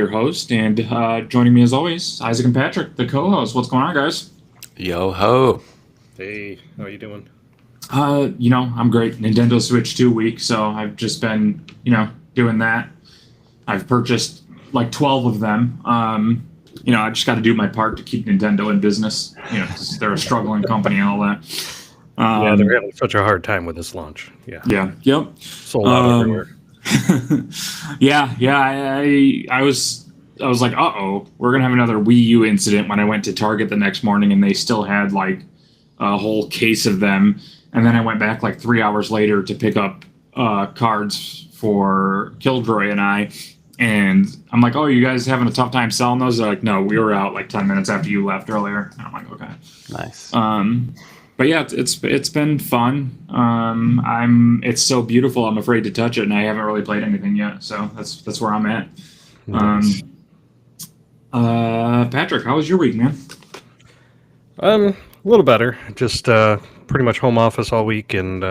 your host, and joining me as always, Isaac and Patrick, the co-host. What's going on, guys? Yo ho. Hey, how you doing? I'm great. Nintendo Switch 2 week, so I've just been, doing that. I've purchased like 12 of them. I just got to do my part to keep Nintendo in business. 'Cause they're a struggling company and all that. Yeah, they're having such a hard time with this launch. Yeah, Yeah. Yep. sold out everywhere. I was like, we're gonna have another Wii U incident when I went to Target the next morning and they still had like a whole case of them. And then I went back like 3 hours later to pick up cards for Killjoy and I. And I'm like, oh, you guys having a tough time selling those? They're like, no, we were out like 10 minutes after you left earlier. And I'm like, okay. Nice. But yeah, it's been fun. It's so beautiful. I'm afraid to touch it, and I haven't really played anything yet. So that's where I'm at. Nice. Patrick, how was your week, man? A little better. Just pretty much home office all week and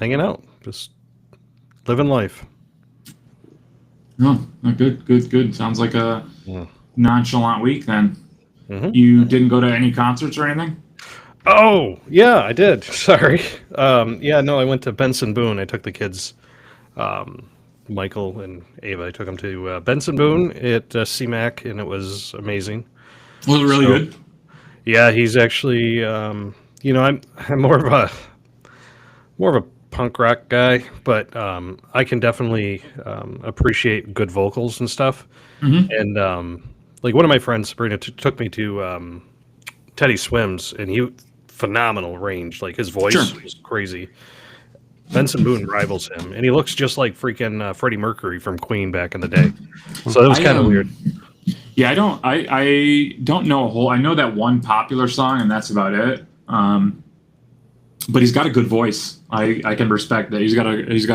hanging out, just living life. Oh, good. Sounds like a Yeah. nonchalant week then. Mhm. You didn't go to any concerts or anything? Oh, yeah, I did. Sorry. No, I went to Benson Boone. I took the kids, Michael and Ava. I took them to Benson Boone at CMAC, and it was amazing. Was it really So- good? Yeah, he's actually, I'm more of a punk rock guy, but I can definitely appreciate good vocals and stuff. Mhm. And like one of my friends, Sabrina, took me to Teddy Swims, and he phenomenal range. Like his voice Sure. was crazy. Benson Boone rivals him, and he looks just like freaking Freddie Mercury from Queen back in the day. So that was kind of weird. Yeah, I don't know a whole. I know that one popular song, and that's about it. But he's got a good voice. I can respect that. He's got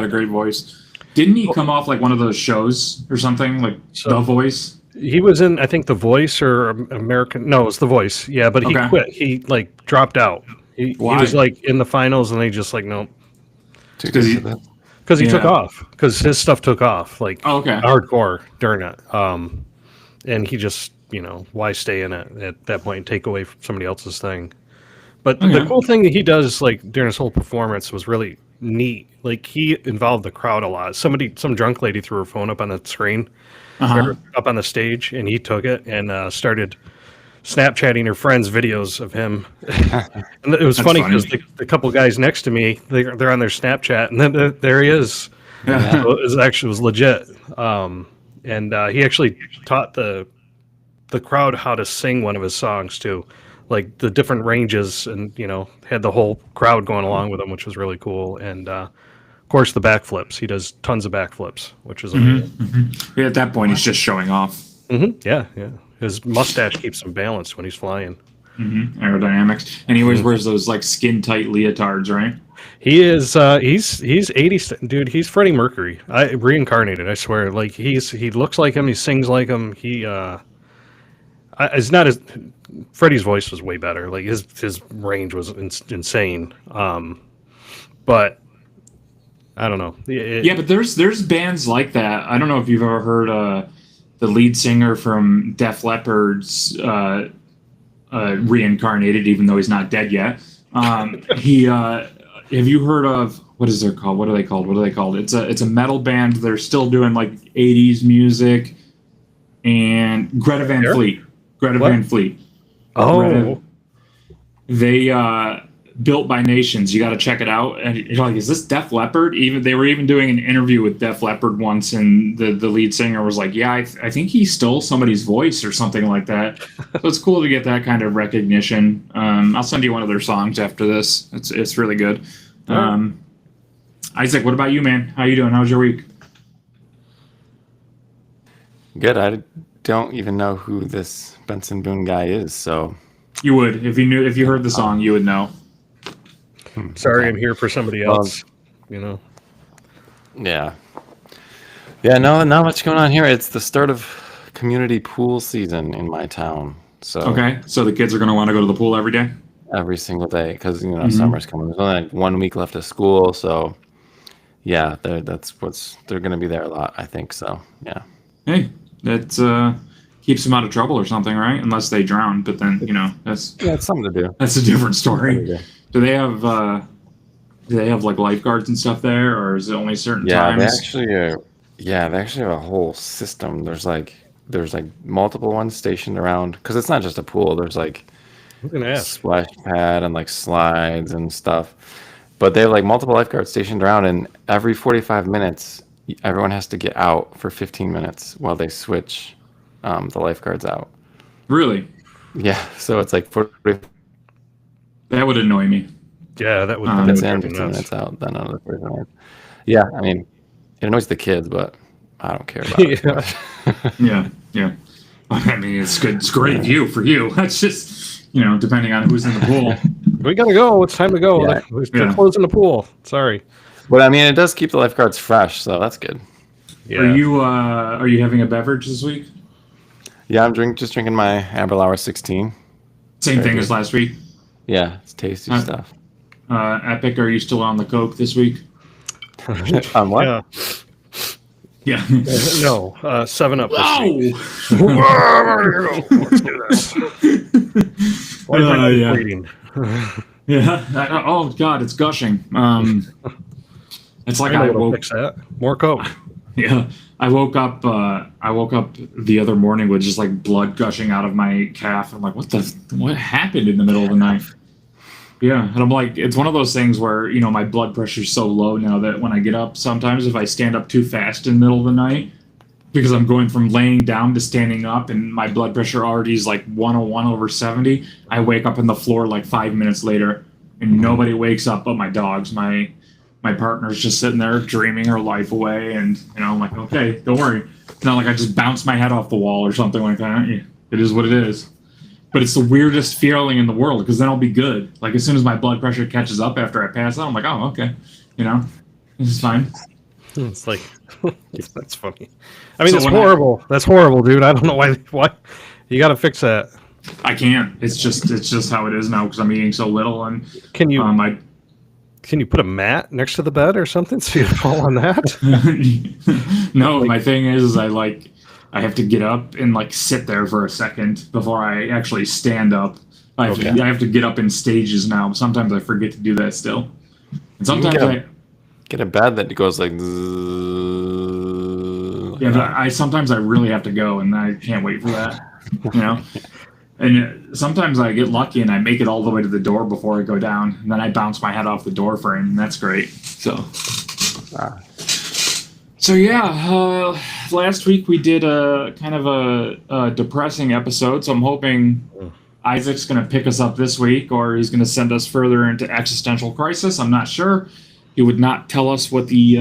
a great voice. Didn't he come off like one of those shows or something like So- The Voice? He was in, I think, The Voice or American. No, it was The Voice. Yeah, but he Okay. quit. He like dropped out. He Why? was like in the finals, and they just like no, Too 'cause good he- for that. because he Yeah. took off because his stuff took off like Oh, okay. hardcore during it. And he just why stay in it at that point and take away from somebody else's thing. But the Okay. cool thing that he does like during his whole performance was really neat. Like he involved the crowd a lot. Some drunk lady threw her phone up on the screen. Uh-huh. Or up on the stage, and he took it and started Snapchatting her friends videos of him. And it was That's funny funny. because the couple guys next to me, they're on their Snapchat, and then there he is. Yeah. So it was legit. And he actually taught the crowd how to sing one of his songs too, like the different ranges, and had the whole crowd going along with him, which was really cool. And of course, the backflips. He does tons of backflips, which is amazing. Yeah, at that point, he's just showing off. Yeah. His mustache keeps him balanced when he's flying. Aerodynamics. And he always wears those like skin tight leotards, right? He is. He's 80. Dude, he's Freddie Mercury. I reincarnated. I swear. Like he looks like him. He sings like him. It's not as Freddie's voice was way better. Like his range was insane. But I don't know. Yeah, but there's bands like that. I don't know if you've ever heard the lead singer from Def Leppard's reincarnated, even though he's not dead yet. Have you heard of what is it called? What are they called? It's a metal band. They're still doing like 80s music. And Greta Van Sure. Fleet. Greta What? Van Fleet. Oh, They Built by Nations. You got to check it out. And you're like, is this Def Leppard? They were even doing an interview with Def Leppard once, and the lead singer was like, yeah, I think he stole somebody's voice or something like that. So it's cool to get that kind of recognition. I'll send you one of their songs after this. It's really good. Isaac, what about you, man? How you doing? How's your week? Good. I don't even know who this Benson Boone guy is, so You would if you heard the song, you would know. sorry, I'm here for somebody else. yeah. Yeah, no, not much going on here. It's the start of community pool season in my town. So Okay, so the kids are going to want to go to the pool every day. every single day because Mhm. summer's coming. There's only like 1 week left of school, so yeah, they're going to be there a lot. I think so. Yeah. Hey, It keeps them out of trouble or something, right? Unless they drown, but then that's Yeah, it's something to do. a different story. Yeah, Do they have like lifeguards and stuff there, or is it only certain times? they actually have a whole system. There's like multiple ones stationed around because it's not just a pool. There's like I'm gonna ask. splash pad and like slides and stuff. But they have like multiple lifeguards stationed around, and every 45 minutes, everyone has to get out for 15 minutes while they switch the lifeguards out. Really? Yeah, so it's like 40 That would annoy me. Yeah, that would. minutes that in, would be 15 nuts. minutes out, then another 45 minutes. Yeah, I mean, it annoys the kids, but I don't care about it. Yeah. Yeah. I mean, it's good. It's great view for you. That's just depending on who's in the pool. We gotta go. It's time to go. Yeah. They're closing the pool. Sorry. But I mean, it does keep the lifeguards fresh, so that's good. Yeah. Are you having a beverage this week? Yeah, I'm just drinking my Amberlauer 16. Same Very thing good. as last week. Yeah, it's tasty Uh, stuff. Epic, are you still on the Coke this week? On what? Yeah. Yeah. No. 7-Up. This week. Wow. Let's do this. Why am I yeah. bleeding? Yeah. Oh God, it's gushing. It's like I know I what'll woke. fix that. More Coke. Yeah, I woke up. I woke up the other morning with just like blood gushing out of my calf. I'm like, what happened in the middle of the night? Yeah, and I'm like, it's one of those things where my blood pressure's so low now that when I get up, sometimes if I stand up too fast in the middle of the night, because I'm going from laying down to standing up, and my blood pressure already is like 101/70, I wake up on the floor like 5 minutes later, and nobody wakes up but my dogs. My partner's just sitting there dreaming her life away, and I'm like, okay, don't worry. It's not like I just bounced my head off the wall or something like that. It is what it is. But it's the weirdest feeling in the world because then I'll be good. Like as soon as my blood pressure catches up after I pass out, I'm like, oh, okay, this is fine. It's like that's funny. I mean, So it's when horrible. That's horrible, dude. I don't know why. You got to fix that. I can't. It's just how it is now because I'm eating so little, and Can you I can you put a mat next to the bed or something so you fall on that? no, my thing is I have to get up and like sit there for a second before I actually stand up. I have to get up in stages now. Sometimes I forget to do that still. And sometimes Get a bed that goes like. sometimes I really have to go and I can't wait for that. And sometimes I get lucky and I make it all the way to the door before I go down, and then I bounce my head off the door frame, and that's great. So yeah, last week we did a kind of a depressing episode. So I'm hoping Isaac's going to pick us up this week, or he's going to send us further into existential crisis. I'm not sure. He would not tell us what the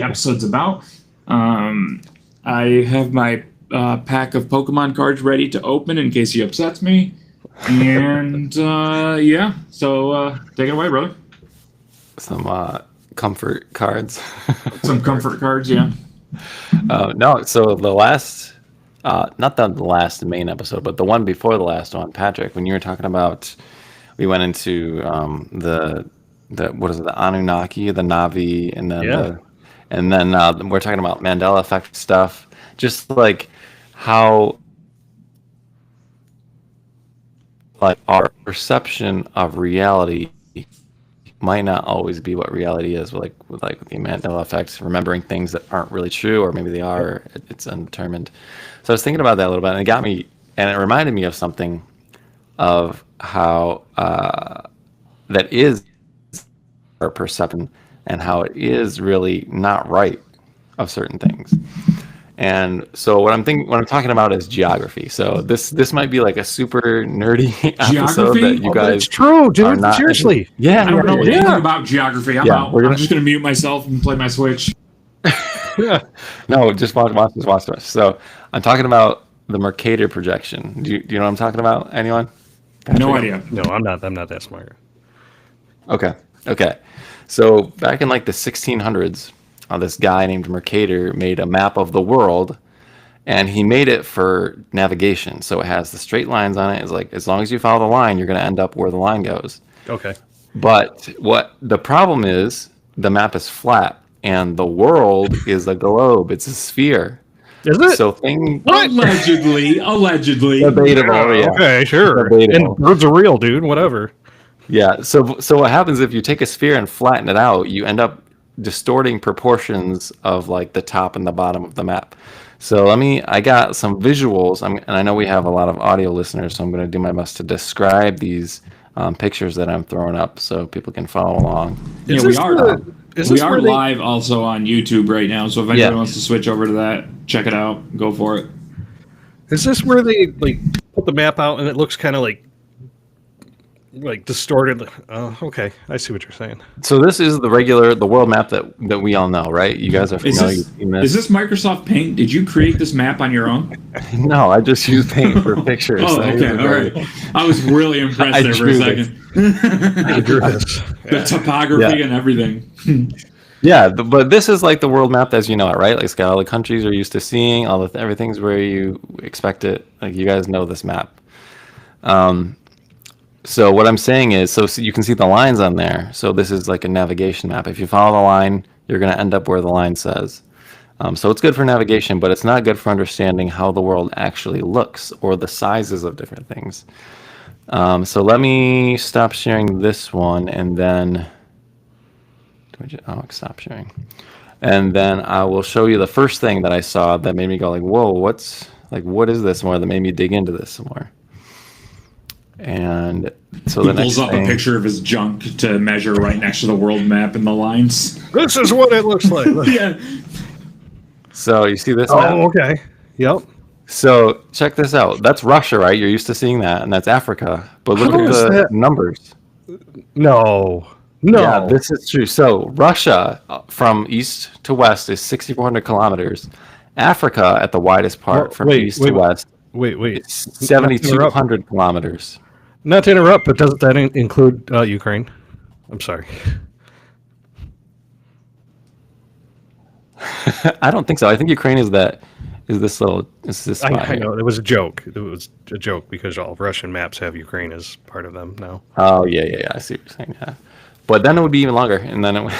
episode's about. I have my pack of Pokemon cards ready to open in case he upsets me. And yeah, so take it away, brother. Some comfort cards. Some comfort cards, yeah. No, so the last, not the last main episode, but the one before the last one, Patrick, when you were talking about, we went into the what is it, the Anunnaki, the Navi, and then we're talking about Mandela effect stuff, just like how like our perception of reality might not always be what reality is, like with the Mandela effect, remembering things that aren't really true, or maybe they are. It's undetermined. So I was thinking about that a little bit, and it got me, and it reminded me of something, of how that is our perception, and how it is really not right of certain things. And so what I'm talking about is geography. So this might be like a super nerdy episode that you guys. It's true, dude. are not- Seriously. Yeah, I don't know yeah. anything about geography. I'm Yeah, out. we're gonna- I'm just going to mute myself and play my Switch. Yeah. No, just watch this. So I'm talking about the Mercator projection. Do you know what I'm talking about? Anyone? No idea. No, I'm not that smart. Okay. So back in like the 1600s, this guy named Mercator made a map of the world, and he made it for navigation. So it has the straight lines on it. It's like, as long as you follow the line, you're going to end up where the line goes. Okay. But what the problem is, the map is flat, and the world is a globe. It's a sphere. Is it? So thing What? Allegedly. debatable. Yeah. Okay, sure. Debatable. And birds are real, dude. Whatever. Yeah. So what happens if you take a sphere and flatten it out? You end up distorting proportions of like the top and the bottom of the map. So I got some visuals, and I know we have a lot of audio listeners, so I'm going to do my best to describe these pictures that I'm throwing up so people can follow along. Yeah, Is we this are. the- is We this are where they- live also on YouTube right now, so if anybody Yeah. wants to switch over to that, check it out. Go for it. Is this where they like put the map out and it looks kind of like distorted? Oh, okay, I see what you're saying. So this is the world map that we all know, right? You guys are Is familiar. this, You've seen this. is this Microsoft Paint? Did you create this map on your own? No, I just use Paint for pictures. Oh, I okay, use it all very- right. I was really impressed I there for a drew second. I drew this. The topography Yeah. and everything. Yeah, but this is like the world map as you know it, right? Like it's got all the countries you're used to seeing, everything's where you expect it. Like you guys know this map. So what I'm saying is, so you can see the lines on there. So this is like a navigation map. If you follow the line, you're going to end up where the line says. So it's good for navigation, but it's not good for understanding how the world actually looks or the sizes of different things. So let me stop sharing this one and then. Stop sharing. And then I will show you the first thing that I saw that made me go like, whoa, what is this more, that made me dig into this some more. And so He the next pulls up thing, a picture of his junk to measure right next to the world map and the lines. This is what it looks like. Yeah. so you see this map? Oh, okay. Yep. So check this out. That's Russia, right? You're used to seeing that, and that's Africa. But look How at is the that- numbers. No. Yeah, this is true. So Russia, from east to west, is 6,400 kilometers. Africa, at the widest part, Oh, from wait, east wait, to west, Wait. is 7,200 kilometers. Not to interrupt, but doesn't that include Ukraine? I'm sorry. I don't think so. I think Ukraine is this little. Is this? I spot here. know it was a joke. It was a joke because all Russian maps have Ukraine as part of them now. Oh yeah. I see what you're saying. Yeah, but then it would be even longer, and then it. Would,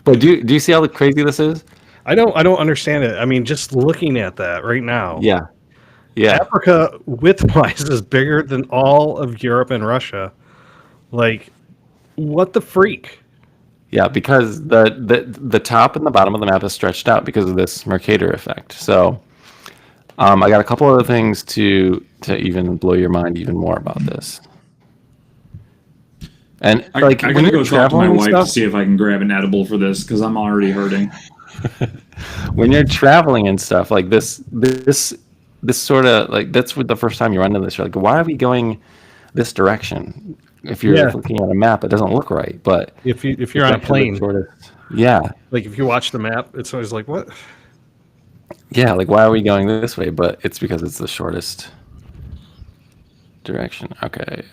but do you see how crazy this is? I don't understand it. I mean, just looking at that right now, Yeah. Africa width-wise is bigger than all of Europe and Russia. Like, what the freak? Yeah, because the top and the bottom of the map is stretched out because of this Mercator effect. So, I got a couple other things to even blow your mind even more about this. And I like gotta when go you're talk to traveling my and wife stuff, to see if I can grab an edible for this because I'm already hurting. when you're traveling and stuff like this sort of like that's what the first time you run into this, you're like, why are we going this direction? If you're Yeah. looking at a map, it doesn't look right. But If you're it's on a actually the plane, shortest- yeah. like if you watch the map, it's always like, what? Yeah, like why are we going this way? But it's because it's the shortest direction. Okay.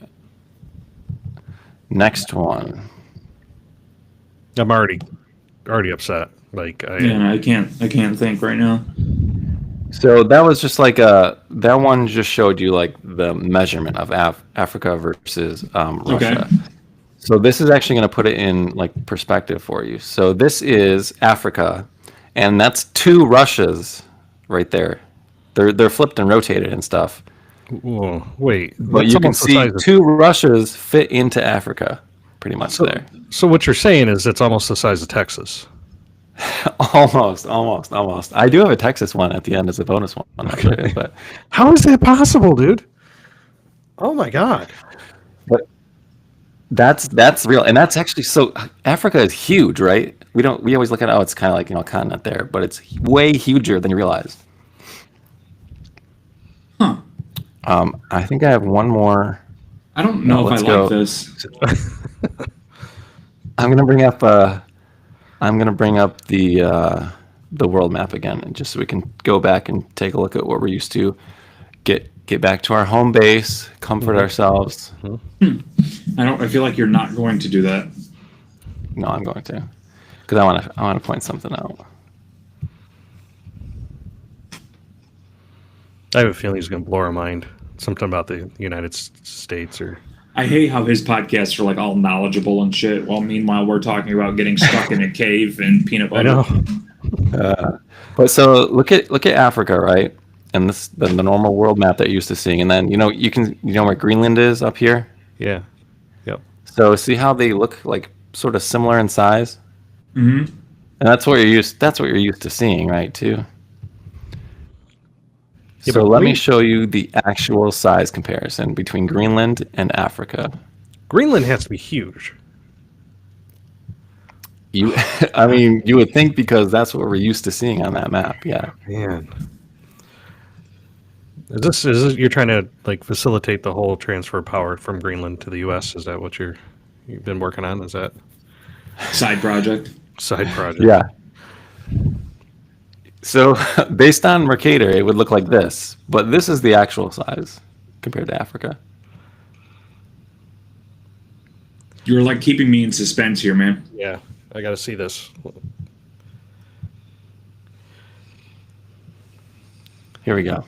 Next one. I'm already upset. Like, Yeah, I can't think right now. So that was just like that one just showed you like the measurement of Africa versus Russia. Okay. So this is actually going to put it in like perspective for you. So this is Africa, and that's two Russias right there. They're flipped and rotated and stuff. whoa, wait. But that's you can almost the see size of- two Russias fit into Africa, pretty much there. So what you're saying is it's almost the size of Texas. Almost. I do have a Texas one at the end as a bonus one. Actually, but How is that possible, dude? Oh my god. that's real, and that's actually so. Africa is huge, right? We always look at it's kind of like a continent there, but it's way huger than you realize. Huh. I think I have one more. I don't know if let's I go. like this. I'm gonna bring up the world map again, and just so we can go back and take a look at what we're used to. Get back to our home base, comfort ourselves. I feel like you're not going to do that. No, I'm going to, because I want to point something out. I have a feeling he's going to blow our mind. Something about the United States or I hate how his podcasts are like all knowledgeable and shit, while meanwhile we're talking about getting stuck in a cave and peanut I butter. know. But so look at Africa, right? And this the normal world map that you're used to seeing, and then you know where Greenland is up here. Yeah. Yep. So see how they look like sort of similar in size, Hmm. and that's what you're used. That's what you're used to seeing, right? Too. Yeah, So but let me show you the actual size comparison between Greenland and Africa. Greenland has to be huge. You, I mean, you would think because that's what we're used to seeing on that map. Yeah. Man. Is this you're trying to like facilitate the whole transfer of power from Greenland to the US? Is that what you've been working on? Is that Side project. side project? Yeah. So based on Mercator, it would look like this, but this is the actual size compared to Africa. You're like keeping me in suspense here, man. Yeah. I got to see this. Here we go.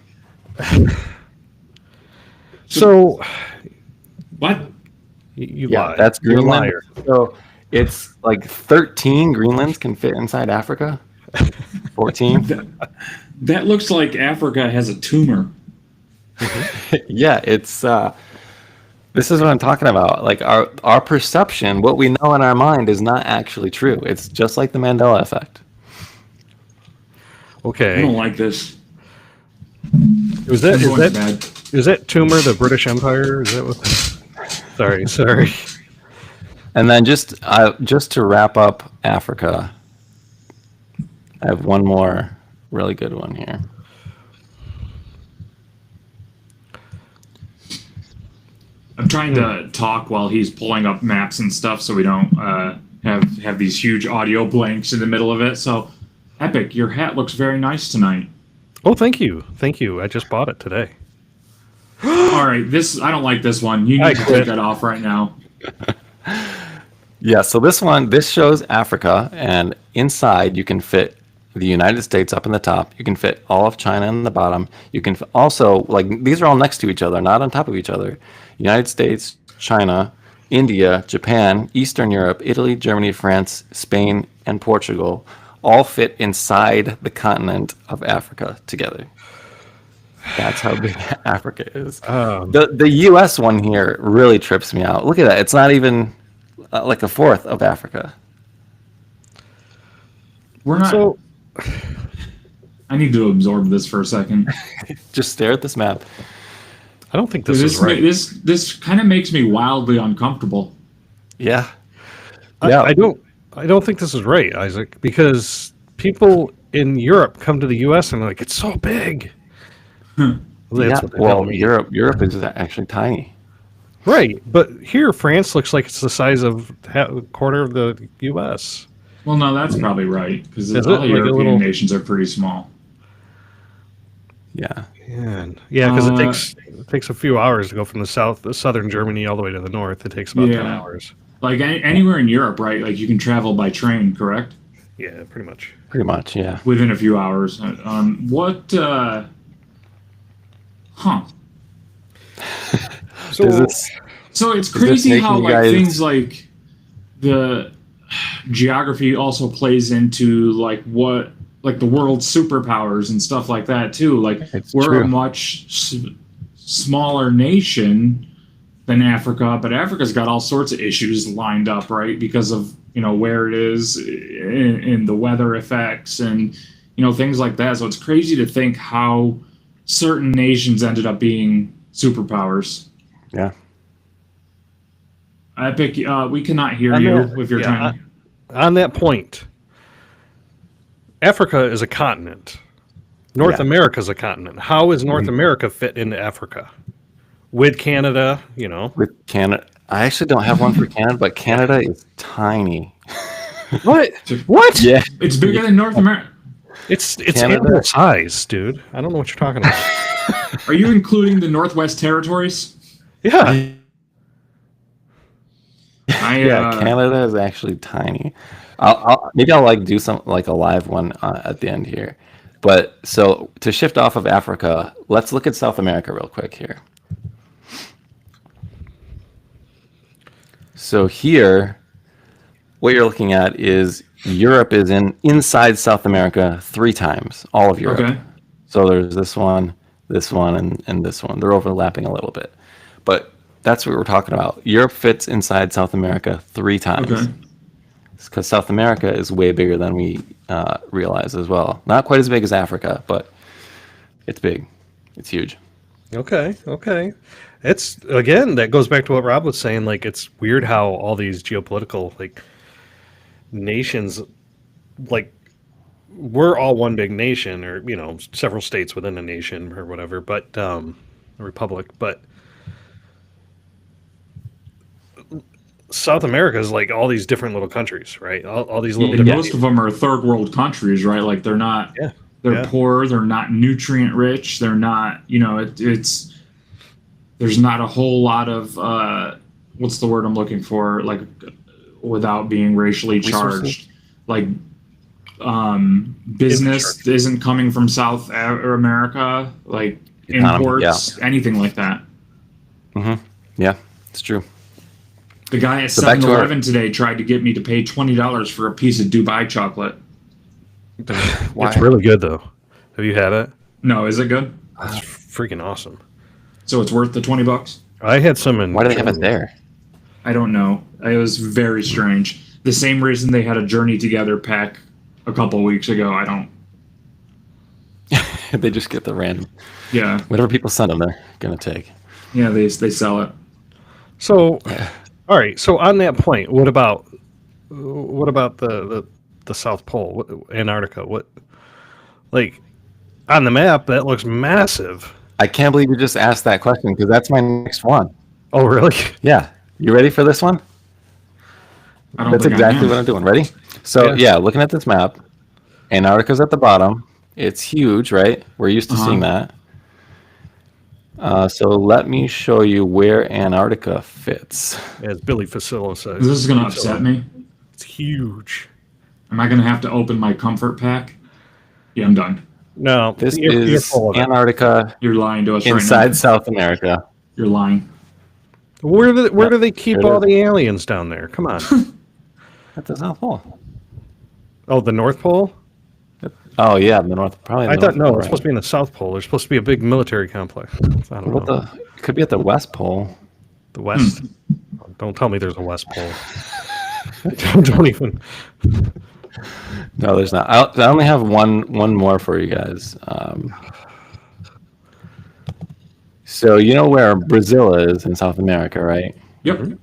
So What? you Yeah, lie. that's You're a Greenland. liar. So it's like 13 Greenlands can fit inside Africa. 14. That looks like Africa has a tumor. Yeah, it's this is what I'm talking about. Like our perception, what we know in our mind is not actually true. It's just like the Mandela effect. I Okay. don't like this. Was that I'm is going to that bed. is that tumor the British Empire? Is that what? Sorry. And then just to wrap up Africa, I have one more really good one here. I'm trying to talk while he's pulling up maps and stuff, so we don't have these huge audio blanks in the middle of it. So, Epic, your hat looks very nice tonight. Oh, thank you. I just bought it today. All right, I don't like this one. You I need to quit. take that off right now. Yeah, so this shows Africa, and inside you can fit the United States up in the top. You can fit all of China in the bottom. You can also, like, these are all next to each other, not on top of each other. United States, China, India, Japan, Eastern Europe, Italy, Germany, France, Spain, and Portugal all fit inside the continent of Africa together. That's how big Africa is. The U.S. one here really trips me out. Look at that. It's not even like a fourth of Africa. We're not. So I need to absorb this for a second. Just stare at this map. I don't think this is right. This kind of makes me wildly uncomfortable. Yeah. I don't think this is right, Isaac, because people in Europe come to the U.S. and they're like, it's so big. That's Yeah. what they tell me. Europe is actually tiny. Right, but here France looks like it's the size of a quarter of the U.S. Well, no, that's probably right because Is all it? the Like a European little- nations are pretty small. Yeah. Yeah, because Uh, it takes a few hours to go from the southern Germany all the way to the north. It takes about 10 Yeah. hours. Like anywhere in Europe, right? Like you can travel by train, correct? Yeah, pretty much. Pretty much. Yeah. Within a few hours. What? Huh. So Does this- So it's this crazy making how you like guys- things like the geography also plays into like what like the world's superpowers and stuff like that too. Like It's we're true. a much smaller nation than Africa, but Africa's got all sorts of issues lined up, right? Because of where it is in the weather effects and things like that. So it's crazy to think how certain nations ended up being superpowers. Yeah. Epic, we cannot hear I you know. if you're Yeah, trying. on that point, Africa is a continent. North Yeah. America is a continent. How is North America fit into Africa? With Canada, With Canada, I actually don't have one for Canada, but Canada is tiny. What? What? Yeah. It's bigger than North America. It's Canada- animal size, dude. I don't know what you're talking about. Are you including the Northwest Territories? Yeah. Yeah, Canada is actually tiny. Maybe I'll like do some like a live one at the end here. But so to shift off of Africa, let's look at South America real quick here. So here, what you're looking at is Europe is inside South America 3 times, all of Europe. Okay. So there's this one, and this one. They're overlapping a little bit. But that's what we're talking about. Europe fits inside South America 3 times. Okay. Because South America is way bigger than we realize as well. Not quite as big as Africa, but it's big. It's huge. Okay. It's again, that goes back to what Rob was saying. Like, it's weird how all these geopolitical like nations, like, we're all one big nation, or several states within a nation or whatever, but a republic. But South America is like all these different little countries, right? All these little. And different most of them are third world countries, right? Like they're not. Yeah. They're poor. They're not nutrient rich. They're not. It's. There's not a whole lot of what's the word I'm looking for? Like, without being racially charged, like business isn't coming from South America, like imports, anything like that. Mm-hmm. Yeah, it's true. The guy at 7-Eleven today tried to get me to pay $20 for a piece of Dubai chocolate. It's really good though. Have you had it? No, is it good? It's freaking awesome. So it's worth the $20? I had some in. Why do they have it there? I don't know. It was very strange. The same reason they had a Journey Together pack a couple weeks ago. I don't. They just get the random. Yeah. Whatever people send them, they're gonna take. Yeah, they sell it. So, all right. So on that point, what about the South Pole, Antarctica? What, like, on the map that looks massive. I can't believe you just asked that question because that's my next one. Oh, really? Yeah. You ready for this one? I don't That's think exactly what I'm doing. Ready? So, yeah, looking at this map, Antarctica's at the bottom. It's huge, right? We're used to seeing that. So let me show you where Antarctica fits. As Billy Facilla says. This is going to upset me. It's huge. Am I going to have to open my comfort pack? Yeah, I'm done. No, This you're is full of it. Antarctica You're lying to us inside right now. South America. You're lying. Where do they keep all the aliens down there? Come on. At the South Pole. Oh, the North Pole? Oh, yeah, the North. Probably. I thought no, it's supposed to be in the South Pole. There's supposed to be a big military complex. I don't know. It could be at the West Pole. The West. Don't tell me there's a West Pole. Don't even. No, there's not. I only have one more for you guys. So you know where Brazil is in South America, right? Yep.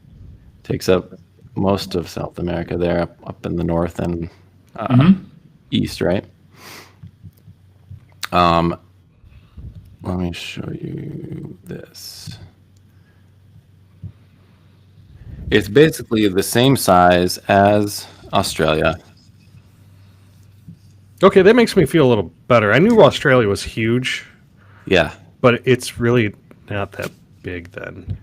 Takes up most of South America there, up in the north and east, right? Let me show you this. It's basically the same size as Australia. Okay, that makes me feel a little better. I knew Australia was huge, Yeah. but it's really not that big then.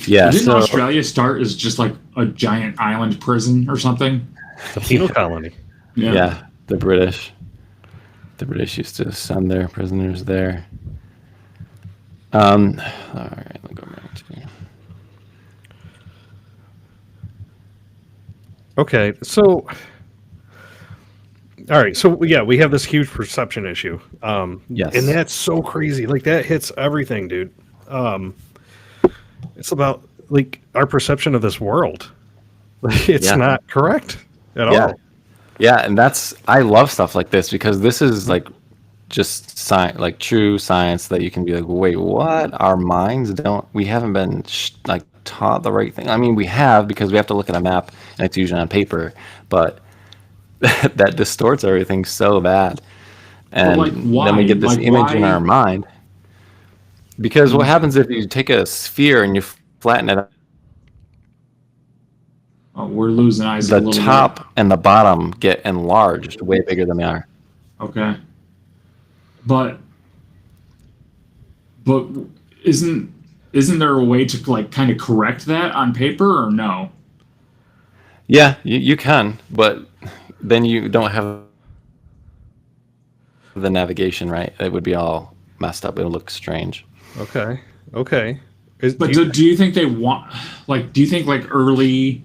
Yeah. Didn't So Australia start as just like a giant island prison or something? The penal colony. yeah, the British used to send their prisoners there. All right, let me go back to you. Okay, so all right, so yeah, we have this huge perception issue. Yes. And that's so crazy. Like, that hits everything, dude. It's about like our perception of this world. Like, it's not correct at all. Yeah, and I love stuff like this because this is like just science, like true science that you can be like, wait, what? Our minds we haven't been like taught the right thing. I mean, we have because we have to look at a map and it's usually on paper, but that distorts everything so bad. And like, why? then we get this Like, image in why? our mind. Because what happens if you take a sphere and you flatten it? Oh, we're losing Isaac The a little top and the bottom get enlarged way bigger than they are. bit. Okay. But isn't there a way to like kind of correct that on paper or no? Yeah, you can, but then you don't have the navigation right. It would be all messed up. It would look strange. Okay. But do you think they want, like, do you think like early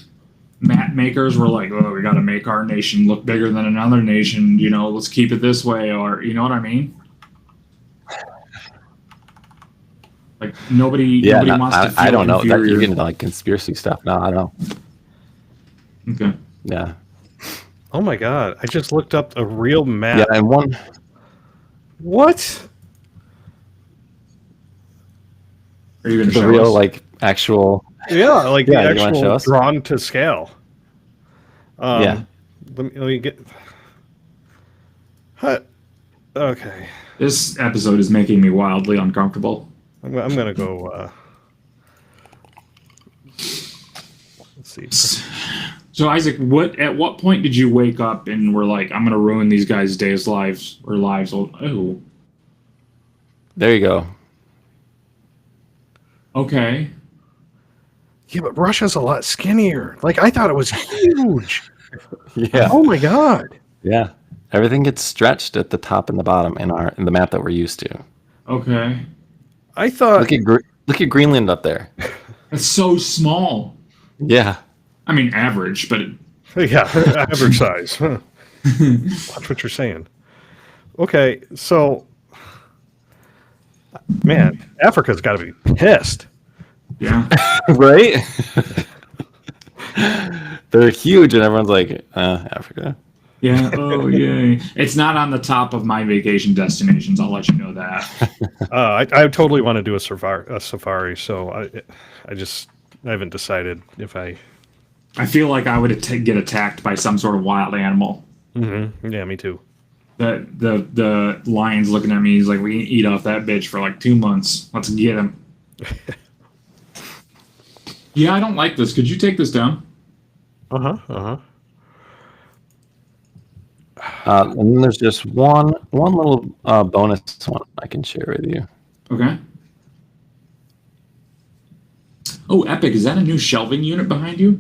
map makers were like, oh, we got to make our nation look bigger than another nation. You know, let's keep it this way, or you know what I mean? Like nobody No, wants to feel I don't know. That, inferior. you're getting into like conspiracy stuff. No, I don't know. Okay. Yeah. Oh my god! I just looked up a real Yeah, map. and one. What? Are you going to The show real us? like actual. Yeah, like Yeah, the you wanna show actual us? drawn to scale. Yeah. Let me get. Huh. Okay, This episode is making me wildly uncomfortable. I'm gonna go. Let's see. So Isaac, at what point did you wake up and were like, I'm gonna ruin these guys' lives? Oh, There you go. okay. Yeah, but Russia's a lot skinnier. Like I thought it was huge. Yeah. Oh my god. Yeah. Everything gets stretched at the top and the bottom in the map that we're used to. Okay. I thought. Look at Greenland up there. That's so small. Yeah. I mean, average, but Yeah, average size. Huh. Watch what you're saying. Okay, so man, Africa's got to be pissed. yeah. Right? They're huge, and everyone's like, Africa. Yeah. Oh, yay. It's not on the top of my vacation destinations. I'll let you know that. I totally want to do a safari, so I haven't decided if I. I feel like I would get attacked by some sort of wild animal. Mm-hmm. Yeah, me too. The lion's looking at me. He's like, we can eat off that bitch for like 2 months. Let's get him. Yeah, I don't like this. Could you take this down? And then there's just one little bonus one I can share with you. Okay. Oh, Epic, is that a new shelving unit behind you?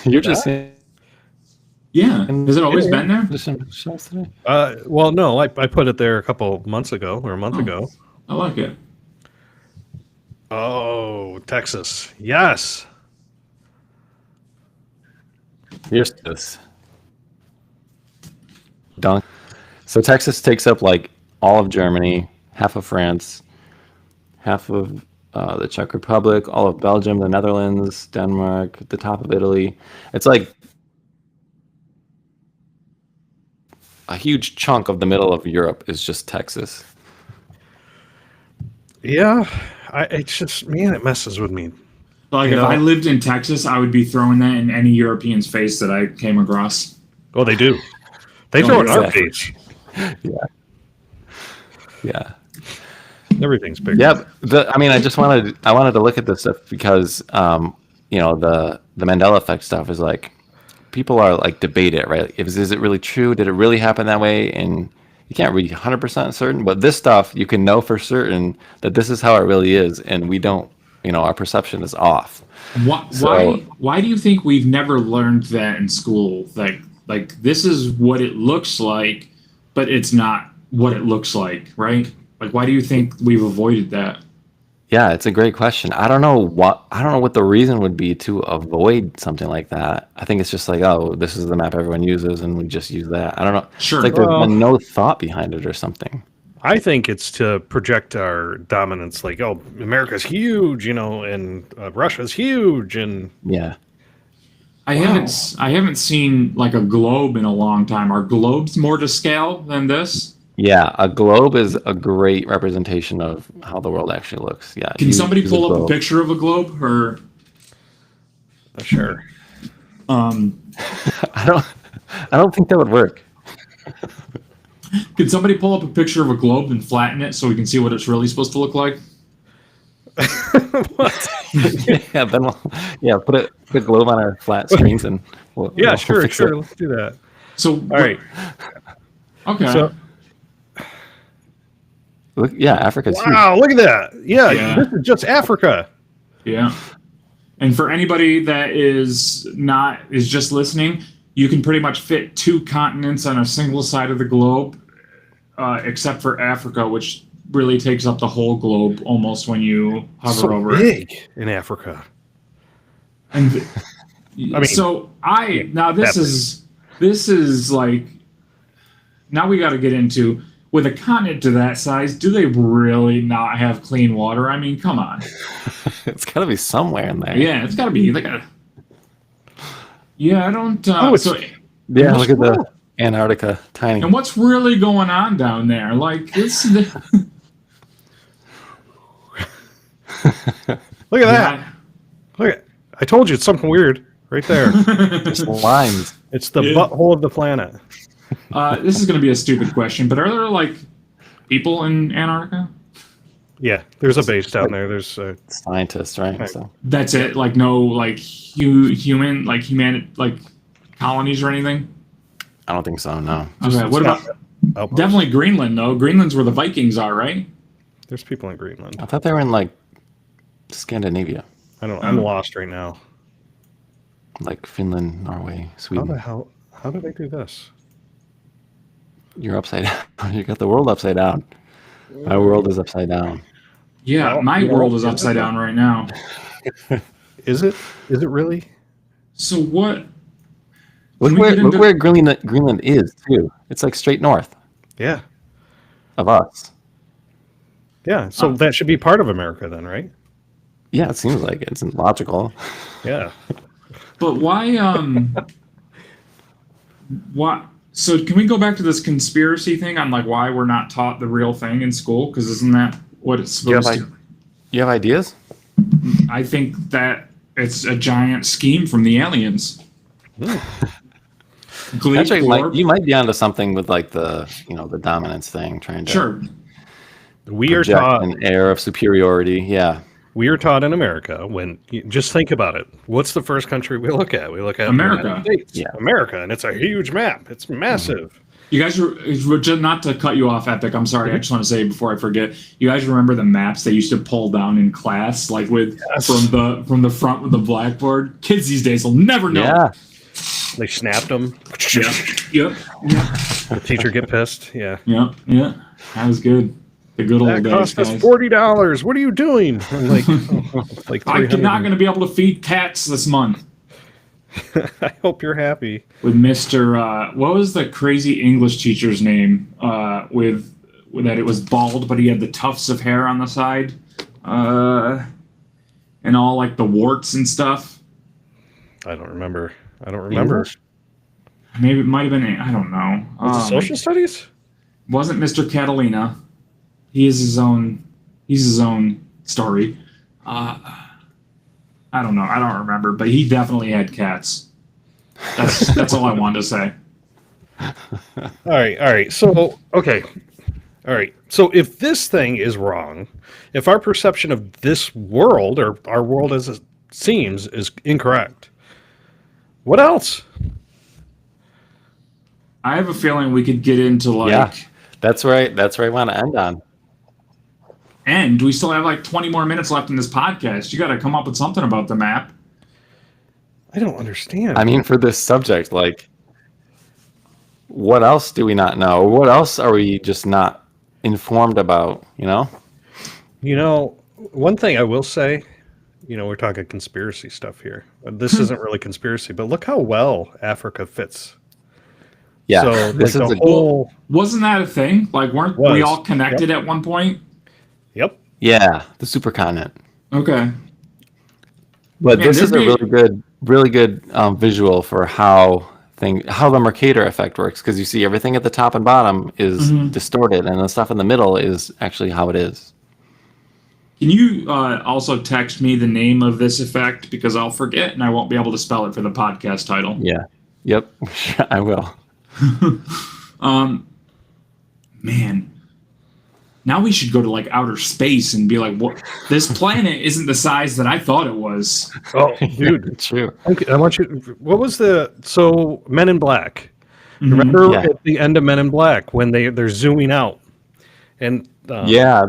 You're just saying. Yeah. Has it always been there? Just some shelves today? Well, no, I put it there a couple months ago or a month ago. I like it. Oh, Texas. Yes. Here's this. Dunk. So Texas takes up like all of Germany, half of France, half of the Czech Republic, all of Belgium, the Netherlands, Denmark, the top of Italy. It's like a huge chunk of the middle of Europe is just Texas. Yeah. It's just, man, it messes with me. Like, if I lived in Texas, I would be throwing that in any European's face that I came across. Oh, they do. They Oh, throw it in our exactly. face. Yeah. Everything's bigger. Yeah, I mean, I wanted to look at this stuff because, you know, the Mandela effect stuff is like, people are like debate it, right? Is it really true? Did it really happen that way? And you can't be 100% certain, but this stuff you can know for certain that this is how it really is, and we don't, you know, our perception is off. Why do you think we've never learned that in school? Like this is what it looks like, but it's not what it looks like, right? Like, why do you think we've avoided that? Yeah, it's a great question. I don't know what the reason would be to avoid something like that. I think it's just like, oh, this is the map everyone uses, and we just use that. I don't know. Sure. It's like there's been no thought behind it or something. I think it's to project our dominance, like, oh, America's huge, you know, and Russia's huge, and Yeah. I haven't seen like a globe in a long time. Are globes more to scale than this? Yeah, a globe is a great representation of how the world actually looks. Yeah. Can somebody use pull up a globe. picture of a globe? Or sure. I don't think that would work. Could somebody pull up a picture of a globe and flatten it so we can see what it's really supposed to look like? Yeah, then put a globe on our flat screens and we'll Sure. fix it. Let's do that. So All right. Okay. So, Look, yeah, Africa's huge. wow, look at that. Yeah, Yeah. this is just Africa. Yeah. And for anybody that is just listening, you can pretty much fit 2 continents on a single side of the globe, except for Africa, which really takes up the whole globe almost when you hover So over it. big in Africa. And I mean, so now happens. this is like, now we got to get into, with a continent to that size, do they really not have clean water? I mean, come on. It's got to be somewhere in there. Yeah, it's got to be like a. Yeah, I don't. It's- so, Yeah, what's look at wrong? the Antarctica, tiny. And what's really going on down there? Like this. Look at that. Look at, I told you it's something weird right there. It's limes. It's the Yeah. butthole of the planet. This is going to be a stupid question, but are there like people in Antarctica? Yeah, there's a base down there. There's Scientists, right? Right. So That's it. Like no, like human, like like colonies or anything. I don't think so. No. Okay, what about outposts. definitely Greenland though? Greenland's where the Vikings are, right? There's people in Greenland. I thought they were in like Scandinavia, I don't. I'm lost right now. like Finland, Norway, How Sweden. the hell? How did I do this? You're upside down. You got the world upside down. My world is upside down. Yeah, Well, my yeah, world is yeah. upside down right now. Is it? Is it really? So what? Look we where get look into- where Greenland is too. It's like straight north Yeah. of us. Yeah. So that should be part of America then, right? Yeah, it seems like it's logical. Yeah. But why? What? So can we go back to this conspiracy thing on like why we're not taught the real thing in school? Because isn't that what it's supposed Yes, to? You have ideas? I think that it's a giant scheme from the aliens. Glee, Actually, Orb- you might be onto something with like the the dominance thing, trying to sure. We are project taught. an air of superiority. Yeah, We are taught in America when just think about it. What's the first country we look at? We look at America. the United States. Yeah. America, and it's a huge map. It's massive. You guys were just not to cut you off, Epic. I'm sorry. I just want to say before I forget. You guys remember the maps they used to pull down in class, like with Yes. from the front with the blackboard. Kids these days will never know. yeah. They snapped them. Yep. Yep. The teacher get pissed. Yeah. Yep. Yeah. That was good. The good old That days, cost us guys. $40. What are you doing? I'm like, like I'm 300. not going to be able to feed cats this month. I hope you're happy. With Mr. What was the crazy English teacher's name? With that it was bald, but he had the tufts of hair on the side, and all like the warts and stuff. I don't remember. I don't remember. English? Maybe it might have been. I don't know. Was it social studies? Wasn't Mr. Catalina? He is his own. He's his own story. I don't know. I don't remember, but he definitely had cats. That's all I wanted to say. All right. All right. So, okay. All right. So, if this thing is wrong, if our perception of this world or our world as it seems is incorrect, what else? I have a feeling we could get into like. Yeah. That's right. That's where I want to end on. And we still have like 20 more minutes left in this podcast. You got to come up with something about the map. I don't understand. I mean, for this subject, like, what else do we not know? What else are we just not informed about? One thing I will say, we're talking conspiracy stuff here. This isn't really conspiracy, but look how well Africa fits. Yeah. So, This like is the a whole. Wasn't that a thing? Like, weren't we Was. all connected at one point? Yep. yeah, the supercontinent. Okay. But Man, this is a there'd be- really good visual for how the Mercator effect works, because you see everything at the top and bottom is distorted, and the stuff in the middle is actually how it is. Can you also text me the name of this effect? Because I'll forget and I won't be able to spell it for the podcast title. Yeah. Yep. I will. Man. Now we should go to like outer space and be like, what? This planet isn't the size that I thought it was. Oh, dude. True. Okay, I want you. What was so Men in Black? Mm-hmm. Remember Yeah. at the end of Men in Black when they're zooming out, and Yeah.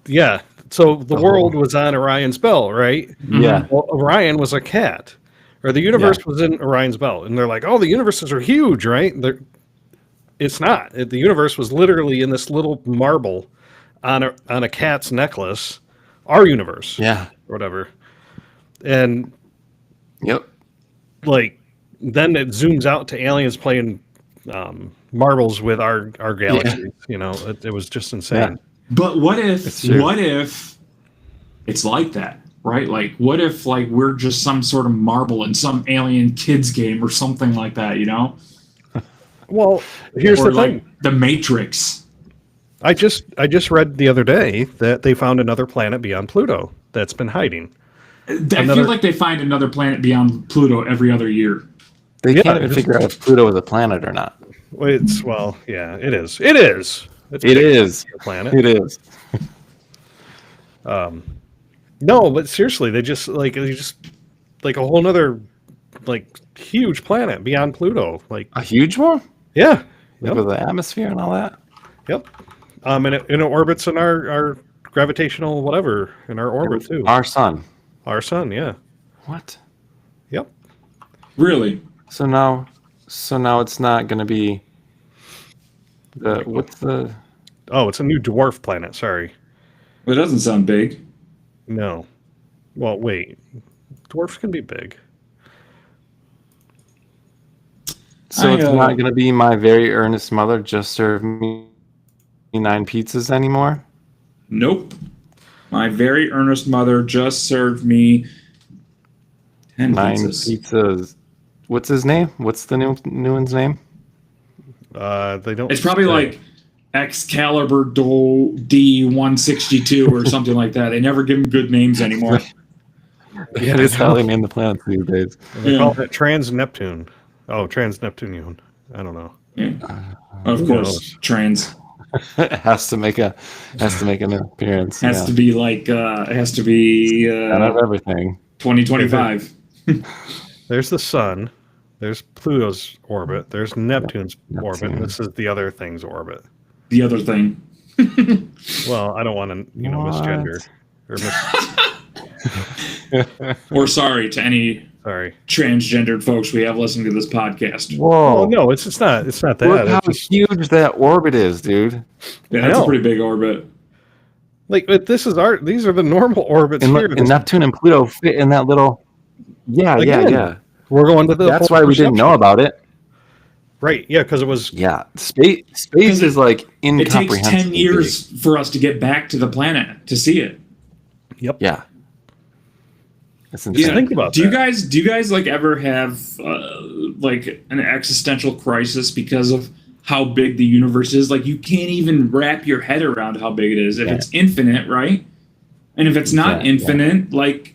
yeah. So the world was on Orion's belt, right? Yeah. Well, Orion was a cat, or the universe was in Orion's belt, and they're like, "Oh, the universes are huge, right?" It's not. The universe was literally in this little marble on a cat's necklace, our universe, Yeah. or whatever. And Yep. Like, then it zooms out to aliens playing marbles with our galaxies. You know, it was just insane. But what if It's true. it's like that, right? Like what if like we're just some sort of marble in some alien kids game or something like that, you know? Well, here's Or the like thing. the Matrix. I just read the other day that they found another planet beyond Pluto that's been hiding. I Another- feel like they find another planet beyond Pluto every other year. They Yeah, can't even it is. figure out if Pluto is a planet or not. Yeah, it is. It is. It's It big is. planet. It is. No, but seriously, they just like a whole nother like huge planet beyond Pluto. Like, A huge one? yeah, Like with the atmosphere and all that? yep. And it orbits in our gravitational whatever in our orbit too. Our sun. Our sun, yeah, What? yep. Really? So now it's not going to be what's the Oh, it's a new dwarf planet. Sorry, Well, it doesn't sound big. no. Well, wait, dwarfs can be big. so it's I, not going to be my very earnest mother just serve me 9 pizzas anymore? Nope. My very earnest mother just served me 10 9 pizzas. pizzas. What's his name? What's the new one's name? They don't. It's probably say. like Excalibur D162 or something like that. They never give them good names anymore. Yeah, That's how they name the planets these days. they Yeah. call it Trans Neptune. Oh, Trans Neptunian. I don't know. Yeah. Of Who course, knows? trans It has to make an appearance. has to be like it has to be Out of everything. 2025. There's the sun. There's Pluto's orbit. There's Neptune's orbit. And Neptune. this is the other thing's orbit. The other thing. Well, I don't want to, What? misgender or Or sorry to any sorry. transgendered folks we have listening to this podcast. Whoa! Oh no, it's not. It's not that. Look how It's just, huge that orbit is, dude. Yeah, I that's a know. pretty big orbit. like, but these are the normal orbits And, here. and Neptune and Pluto fit in that little. Yeah, Again, yeah. We're going to the. That's whole why we didn't know perception. about it. Right? Yeah, because it was. Yeah, space is like It takes incomprehensible. 10 years for us to get back to the planet to see it. Yep. Yeah, it's Just insane. think about Do you that. guys like ever have like an existential crisis because of how big the universe is? Like you can't even wrap your head around how big it is. If Yeah. it's infinite, right? And if it's not Yeah, infinite, like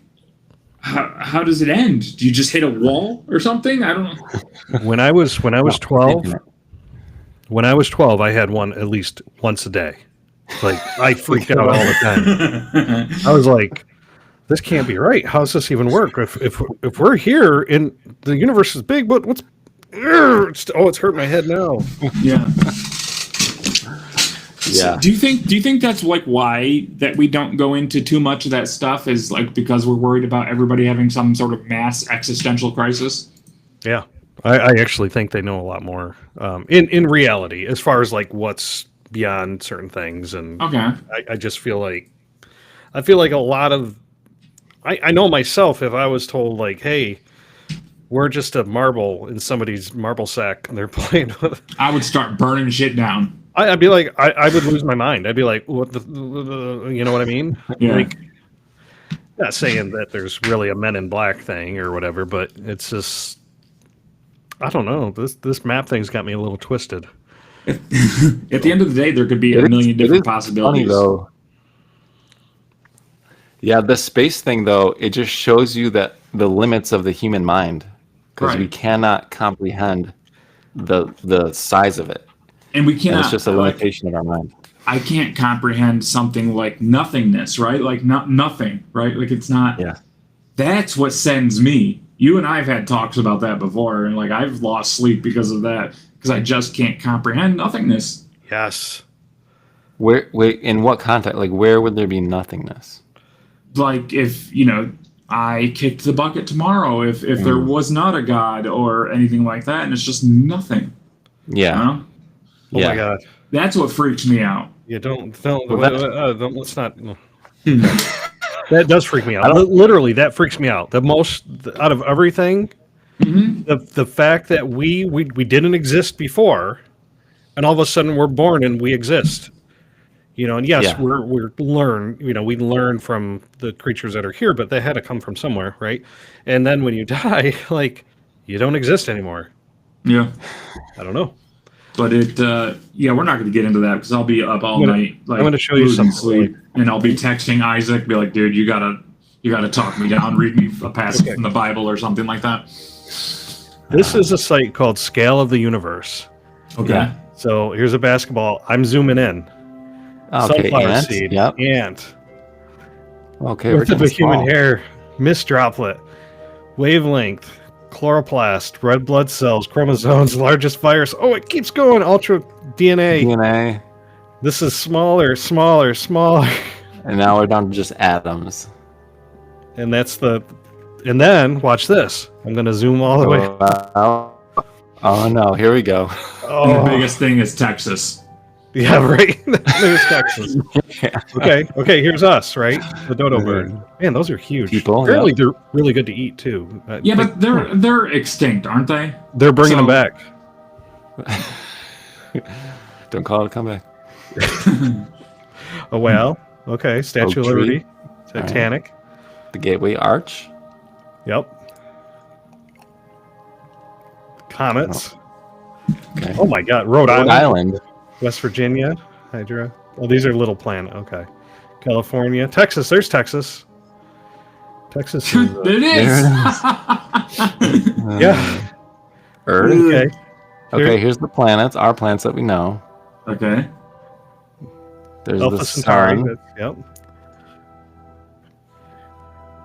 how does it end? Do you just hit a wall or something? I don't know. When I was 12, Infinite. when I was 12, I had one at least once a day. Like I freaked out all the time. I was like, "This can't be right. How does this even work? If we're here and the universe is big, but what's? It's hurting my head now." Yeah. Yeah. Do you think that's like why that we don't go into too much of that stuff is like because we're worried about everybody having some sort of mass existential crisis? Yeah, I actually think they know a lot more in reality as far as like what's beyond certain things, and Okay. I just feel like a lot of I know myself if I was told like, hey, we're just a marble in somebody's marble sack and they're playing with. I would start burning shit down. I'd be like, I would lose my mind. I'd be like, what the you know what I mean? Yeah. Like, not saying that there's really a Men in Black thing or whatever, but it's just, I don't know. This map thing's got me a little twisted. At the end of the day, there could be a It is- million it different is possibilities. Funny though. Yeah, the space thing though, it just shows you that the limits of the human mind, because we Right. cannot comprehend the size of it. And we And cannot. it's just a like, limitation of our mind. I can't comprehend something like nothingness, right? Like nothing, right? Like it's not. Yeah. That's what sends me. You and I have had talks about that before, and like I've lost sleep because of that because I just can't comprehend nothingness. Yes. Where in what context? Like where would there be nothingness? Like if I kicked the bucket tomorrow, if there was not a god or anything like that, and it's just nothing. Yeah. You know? Oh Yeah. my god. That's what freaks me out. Yeah. Don't. Well, Let's not. That does freak me I out. don't- Literally, that freaks me out. The most out of everything, the fact that we didn't exist before, and all of a sudden we're born and we exist. And yes, Yeah. we learn from the creatures that are here, but they had to come from somewhere, right? And then when you die, like, you don't exist anymore. Yeah. I don't know. But we're not going to get into that because I'll be up all night. Like, I'm gonna show you losing something, sleep, and I'll be texting Isaac, be like, dude, you gotta talk me down, read me a passage from the Bible or something like that. This is a site called Scale of the Universe. Okay. Yeah. So here's a basketball. I'm zooming in. Okay, Sunflower ant. seed. Yep. Ant. Okay, we're Birth of a getting human small. hair. Mist droplet. Wavelength. Chloroplast. Red blood cells. Chromosomes. Largest virus. Oh, it keeps going. Ultra DNA. DNA, This is smaller, smaller, smaller. and now we're down to just atoms. And that's the. And then, watch this. I'm going to zoom all the way. Oh no, here we go. And the Oh, biggest thing is Texas. yeah, right. There's Texas. Yeah. Okay, here's us, right? The dodo bird. Man, those are huge. People, Apparently, they're really good to eat too. Yeah, but they're extinct, aren't they? they're bringing them so- back. Don't call it a comeback. A whale. Okay, Statue of Oak tree. Liberty. Titanic. The Gateway Arch. Yep. Comets. Okay. Oh my God, Rhode Rhode Island, Island. West Virginia, Hydra. Oh, these are little planet. Okay, California, Texas. There's Texas. Texas. Is, There it is. yeah. Earth. Okay. Okay, here's the planets. Our planets that we know. Okay. There's Alpha the Centauri. sun. Yep.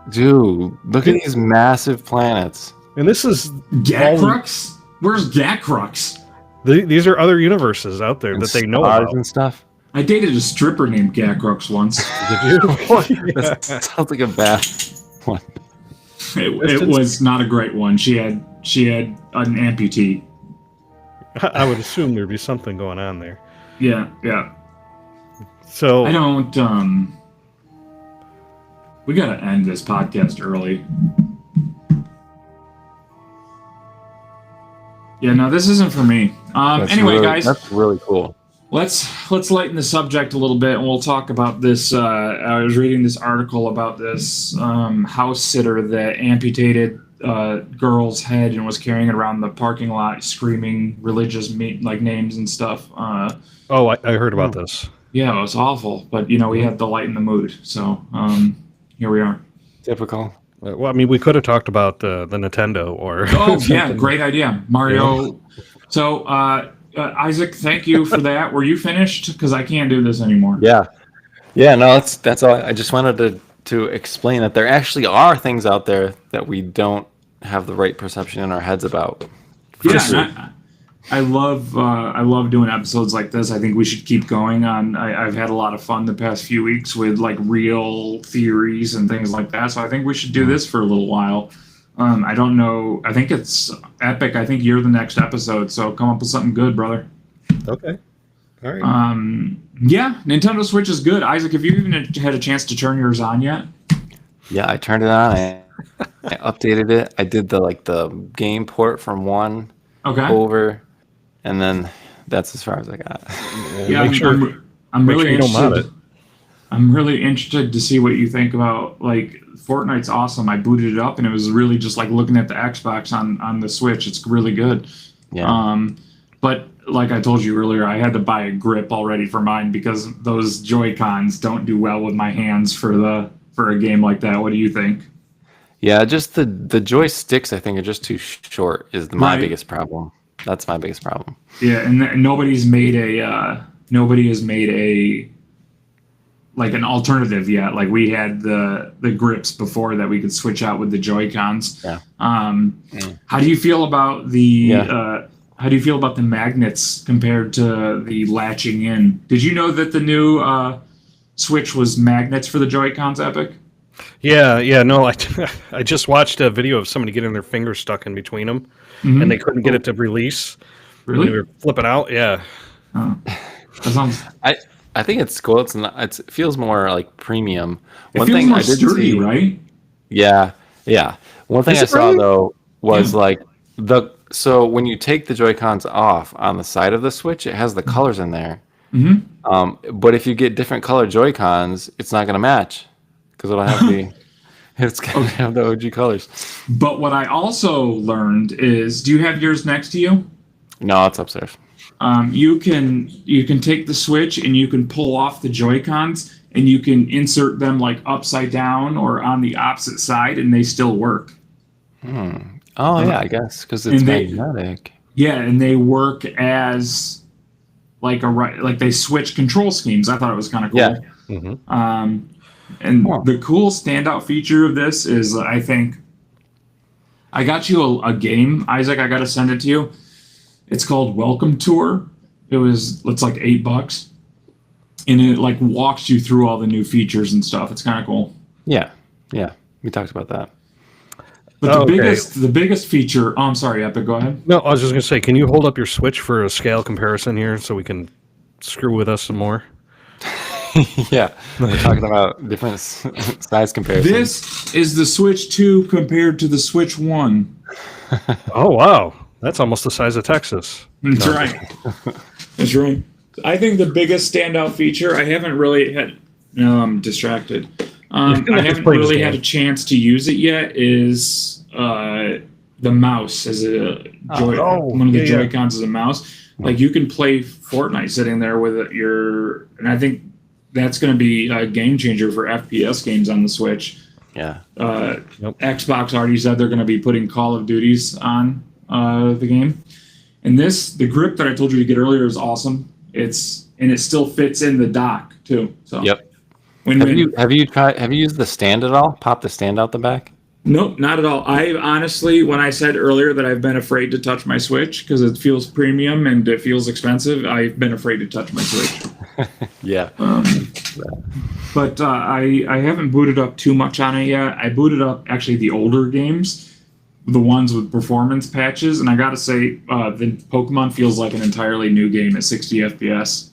Dude, look at these massive planets. And this is Gacrux? Where's Gacrux? these are other universes out there And that they know stars about. and stuff. I dated a stripper named Gacrux once. Did you? That sounds like a bad one. It was not a great one. She had an amputee. I would assume there'd be something going on there. Yeah, yeah. So I don't. We gotta end this podcast early. Yeah, no, this isn't for me. That's Anyway, really- guys, that's really cool. let's lighten the subject a little bit, and we'll talk about this. I was reading this article about this house sitter that amputated girl's head and was carrying it around the parking lot, screaming religious names and stuff. I heard about this. Yeah, it was awful, but we had to lighten the mood, so here we are. Typical. Well, I mean, we could have talked about the Nintendo or. Oh yeah, something. great idea, Mario. So Isaac, thank you for that. Were you finished? Because I can't do this anymore. Yeah. Yeah, no, that's all. I just wanted to explain that there actually are things out there that we don't have the right perception in our heads about. Yeah, Just- and I love doing episodes like this. I think we should keep going on. I've had a lot of fun the past few weeks with like real theories and things like that. So I think we should do this for a little while. I don't know. I think it's epic. I think you're the next episode. So come up with something good, brother. Okay. All right. Yeah, Nintendo Switch is good. Isaac, have you even had a chance to turn yours on yet? Yeah, I turned it on. I updated it. I did the game port from 1 Okay. over, and then that's as far as I got. Yeah, Make sure- I'm make really sure you don't mod interested. I'm really interested to see what you think about Fortnite's awesome. I booted it up and it was really just like looking at the Xbox on the Switch. It's really good. Yeah. But like I told you earlier, I had to buy a grip already for mine because those Joy-Cons don't do well with my hands for a game like that. What do you think? Yeah, just the joysticks I think are just too short is my Right. biggest problem. That's my biggest problem. Yeah, and nobody has made an alternative yet. Like we had the grips before that we could switch out with the Joy-Cons. Yeah. How do you feel about the magnets compared to the latching in? Did you know that the new Switch was magnets for the Joy-Cons, Epic? Yeah. No, I just watched a video of somebody getting their fingers stuck in between them, Mhm. and they couldn't get it to release. Really? They were flipping out. Yeah. Oh, that sounds. I think it's cool. It's not. It feels more like premium. It One feels thing more I did sturdy, see, right? yeah, yeah. One thing Is I it saw really? though was Yeah. like so when you take the Joy-Cons off on the side of the Switch, it has the colors in there. Hmm. But if you get different color Joy-Cons, it's not going to match because it'll have the it's going to have the OG colors. But what I also learned is, do you have yours next to you? No, it's upstairs. You can take the Switch and you can pull off the Joy Cons and you can insert them like upside down or on the opposite side, and they still work. Oh yeah, I guess because it's And they- magnetic. Yeah, and they work as like they switch control schemes. I thought it was kind of cool. Yeah. And Huh. the cool standout feature of this is, I think, I got you a game, Isaac. I got to send it to you. It's called Welcome Tour. It's like $8, and it like walks you through all the new features and stuff. It's kind of cool. Yeah, yeah. We talked about that. But Okay. the biggest feature. Oh, I'm sorry, Epic. Go ahead. No, I was just gonna say, can you hold up your Switch for a scale comparison here so we can screw with us some more? Yeah, we're talking about different size comparisons. This is the Switch 2 compared to the Switch 1. Oh wow, that's almost the size of Texas. That's right. That's right. I think the biggest standout feature, I haven't really had. No, I'm distracted. I Just haven't play this really game. had a chance to use it yet. Is the mouse as a one of the yeah. Joy Cons as a mouse? Like you can play Fortnite sitting there with and I think that's going to be a game changer for FPS games on the Switch. Yeah, Xbox already said they're going to be putting Call of Duties on the game. And the grip that I told you to get earlier is awesome. It still fits in the dock too. So yep. When Have you used the stand at all? Pop the stand out the back? Nope, not at all. I honestly, when I said earlier that I've been afraid to touch my Switch because it feels premium and it feels expensive, I've been afraid to touch my Switch. Yeah. But I haven't booted up too much on it yet. I booted up actually the older games, the ones with performance patches, and I gotta say, the Pokemon feels like an entirely new game at 60 FPS.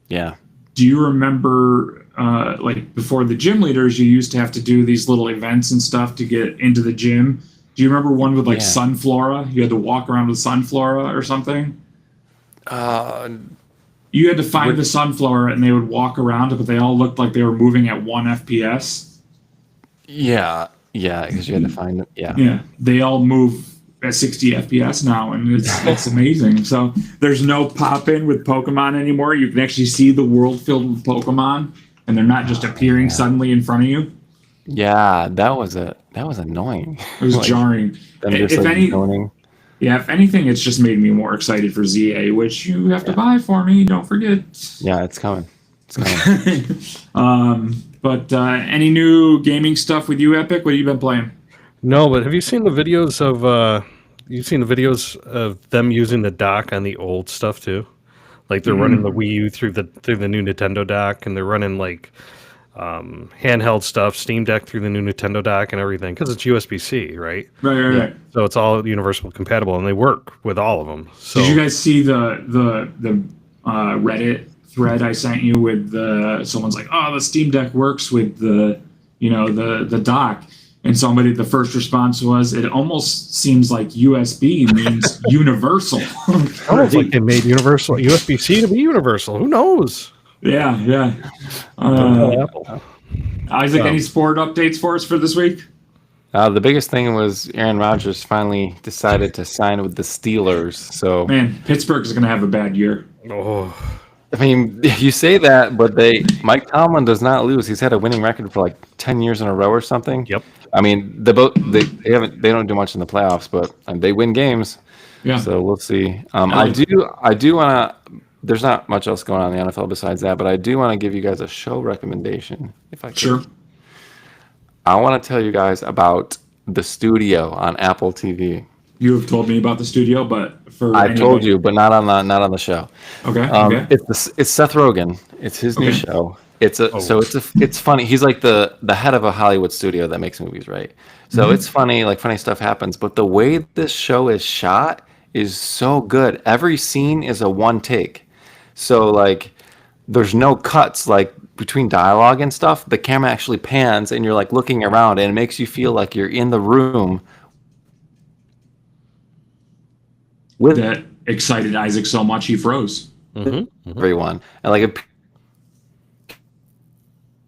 Yeah. Do you remember, like before the gym leaders, you used to have to do these little events and stuff to get into the gym? Do you remember one with like Yeah. Sunflora? You had to walk around with Sunflora or something? Uh, You had to find the Sunflora and they would walk around, but they all looked like they were moving at 1 FPS. yeah. Yeah, because you had to find it. Yeah. Yeah, they all move at 60 FPS now, and it's amazing. So there's no pop in with Pokemon anymore. You can actually see the world filled with Pokemon, and they're not just appearing suddenly in front of you. Yeah, that was annoying. It was Like, jarring. them just, If like, any, zoning. yeah, if anything, it's just made me more excited for ZA, which you have to buy for me. Don't forget. Yeah, it's coming. It's coming. But any new gaming stuff with you, Epic? What have you been playing? No, but have you seen the videos of them using the dock on the old stuff too? Like they're running the Wii U through the new Nintendo dock, and they're running like handheld stuff, Steam Deck through the new Nintendo dock and everything because it's USB-C, right? Right. So it's all universal compatible, and they work with all of them. So Did you guys see the Reddit thread I sent you with someone's like, oh, the Steam Deck works with the dock, and the first response was, it almost seems like USB means universal. almost like they made universal USB-C to be universal. Who knows? Yeah. Apple. Isaac, any sport updates for us for this week? The biggest thing was Aaron Rodgers finally decided to sign with the Steelers. So, Man, Pittsburgh is going to have a bad year. Oh, I mean, you say that, but Mike Tomlin does not lose. He's had a winning record for like 10 years in a row or something. yep. I mean, they don't do much in the playoffs, but they win games. Yeah. So we'll see. I do want to. There's not much else going on in the NFL besides that, but I do want to give you guys a show recommendation, if I could. Sure. I want to tell you guys about The Studio on Apple TV. You have told me about the studio, but for I told you, but not on the show. Okay. It's Seth Rogen. It's his new Okay. show. It's funny. He's like the head of a Hollywood studio that makes movies, right? So it's funny, like funny stuff happens. But the way this show is shot is so good. Every scene is a one take. So like there's no cuts like between dialogue and stuff. The camera actually pans and you're like looking around and it makes you feel like you're in the room with That excited Isaac so much he froze. everyone. And like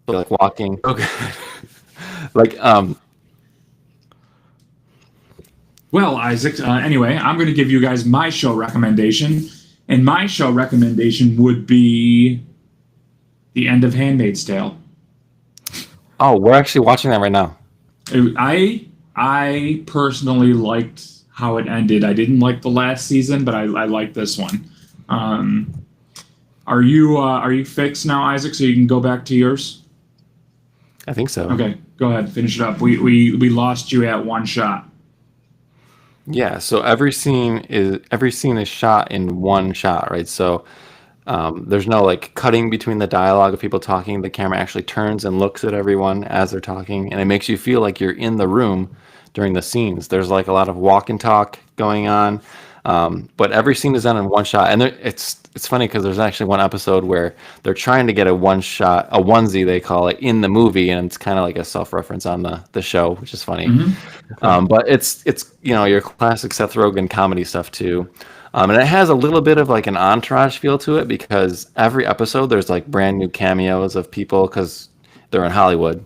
like walking like Well, Isaac, anyway, I'm going to give you guys my show recommendation. And my show recommendation would be The End of Handmaid's Tale. oh, we're actually watching that right now. I personally liked how it ended. I didn't like the last season, but I liked this one. Are you fixed now, Isaac, so you can go back to yours? I think so. Okay, go ahead, finish it up. We lost you at one shot. Yeah, so every scene is shot in one shot, right? So there's no like cutting between the dialogue of people talking. The camera actually turns and looks at everyone as they're talking, and it makes you feel like you're in the room during the scenes. There's like a lot of walk and talk going on, but every scene is done in one shot. And it's funny because there's actually one episode where they're trying to get a one shot, a onesie they call it, in the movie, and it's kind of like a self-reference on the show, which is funny. But it's your classic Seth Rogen comedy stuff too. And it has a little bit of like an Entourage feel to it because every episode there's like brand new cameos of people because they're in Hollywood.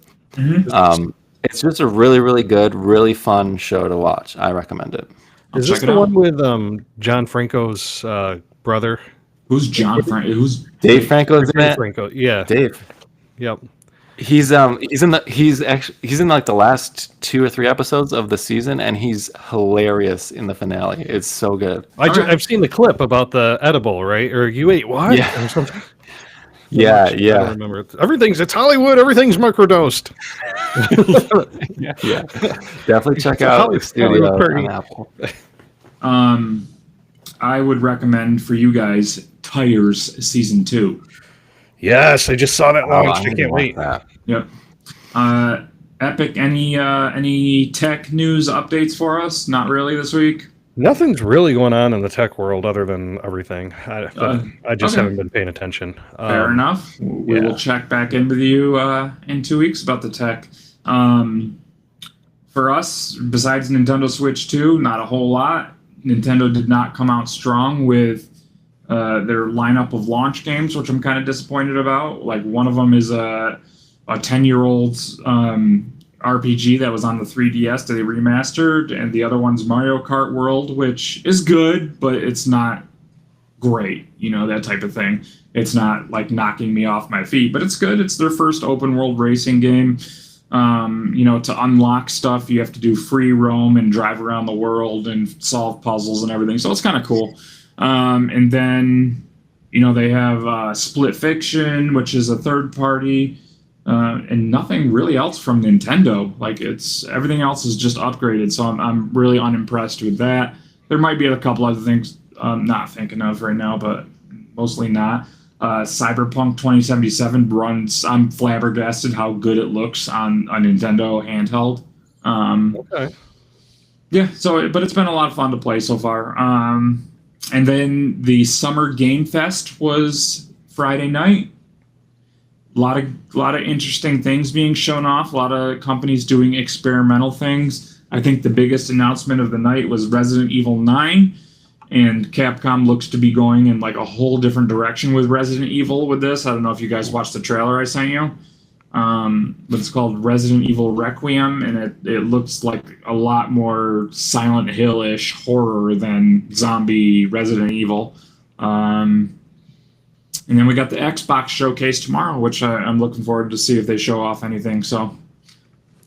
It's just a really, really good, really fun show to watch. I recommend it. Is this the one with John Franco's brother? Who's John Franco? Who's Dave Franco's in Dave it. Franco, yeah. Dave. Yep. He's in like the last 2 or 3 episodes of the season, and he's hilarious in the finale. It's so good. I've seen the clip about the edible, right? Or you ate what? Yeah. Or something. Yeah, I yeah, don't remember. It's Hollywood. Everything's microdosed. yeah. Definitely check It's a out the studio Hollywood party. on Apple. I would recommend for you guys Tires season 2. Yes, I just saw that launch. I can't wait. Yep. Epic, any tech news updates for us? Not really this week. Nothing's really going on in the tech world other than everything. I just okay. haven't been paying attention. Fair enough. We yeah. will check back in with you in 2 weeks about the tech. For us, besides Nintendo Switch 2, not a whole lot. Nintendo did not come out strong with their lineup of launch games, which I'm kind of disappointed about. Like one of them is a 10-year-old RPG that was on the 3DS that they remastered, and the other one's Mario Kart World, which is good, but it's not great, that type of thing. It's not like knocking me off my feet, but it's good. It's their first open world racing game. To unlock stuff, you have to do free roam and drive around the world and solve puzzles and everything. So it's kind of cool. And then, they have Split Fiction, which is a third party. And nothing really else from Nintendo. Like everything else is just upgraded, so I'm really unimpressed with that. There might be a couple other things I'm not thinking of right now, but mostly not. Cyberpunk 2077 runs. I'm flabbergasted how good it looks on a Nintendo handheld. Okay. Yeah. But it's been a lot of fun to play so far. And then the Summer Game Fest was Friday night. A lot of interesting things being shown off. A lot of companies doing experimental things. I think the biggest announcement of the night was Resident Evil 9, and Capcom looks to be going in like a whole different direction with Resident Evil with this. I don't know if you guys watched the trailer I sent you. But it's called Resident Evil Requiem, and it looks like a lot more Silent Hill-ish horror than zombie Resident Evil. And then we got the Xbox showcase tomorrow, which I'm looking forward to see if they show off anything. So,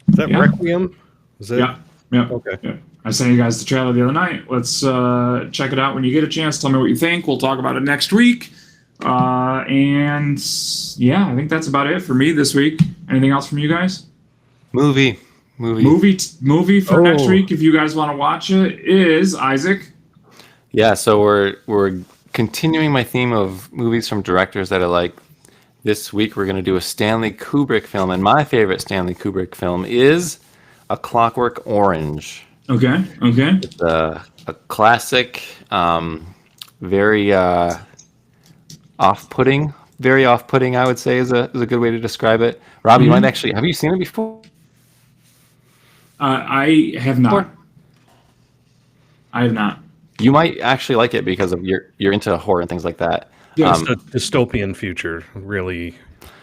Is that Requiem? Is that? Yeah. Okay. Yeah. I sent you guys the trailer the other night. Let's check it out when you get a chance. Tell me what you think. We'll talk about it next week. And yeah, I think that's about it for me this week. Anything else from you guys? Movie for next week, if you guys want to watch it, is Isaac. Yeah, so we're continuing my theme of movies from directors that I like. This week we're going to do a Stanley Kubrick film, and my favorite Stanley Kubrick film is A Clockwork Orange. Okay. It's a classic, very off-putting very off-putting. I would say is a good way to describe it. Rob, you Mhm. might actually have you seen it before? I have not. I have not. You might actually like it because of you're into horror and things like that. Yeah. It's a dystopian future, really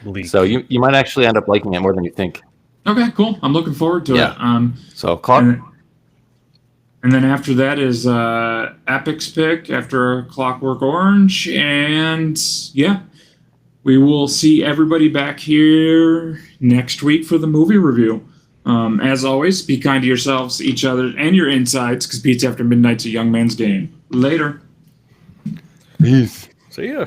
bleak. So you might actually end up liking it more than you think. Okay, cool. I'm looking forward to Yeah. it. So Clark, And then after that is Epic's pick after Clockwork Orange, and yeah, we will see everybody back here next week for the movie review. As always, be kind to yourselves, each other, and your insides, because Pizza After Midnight's a young man's game. Later. peace. See ya.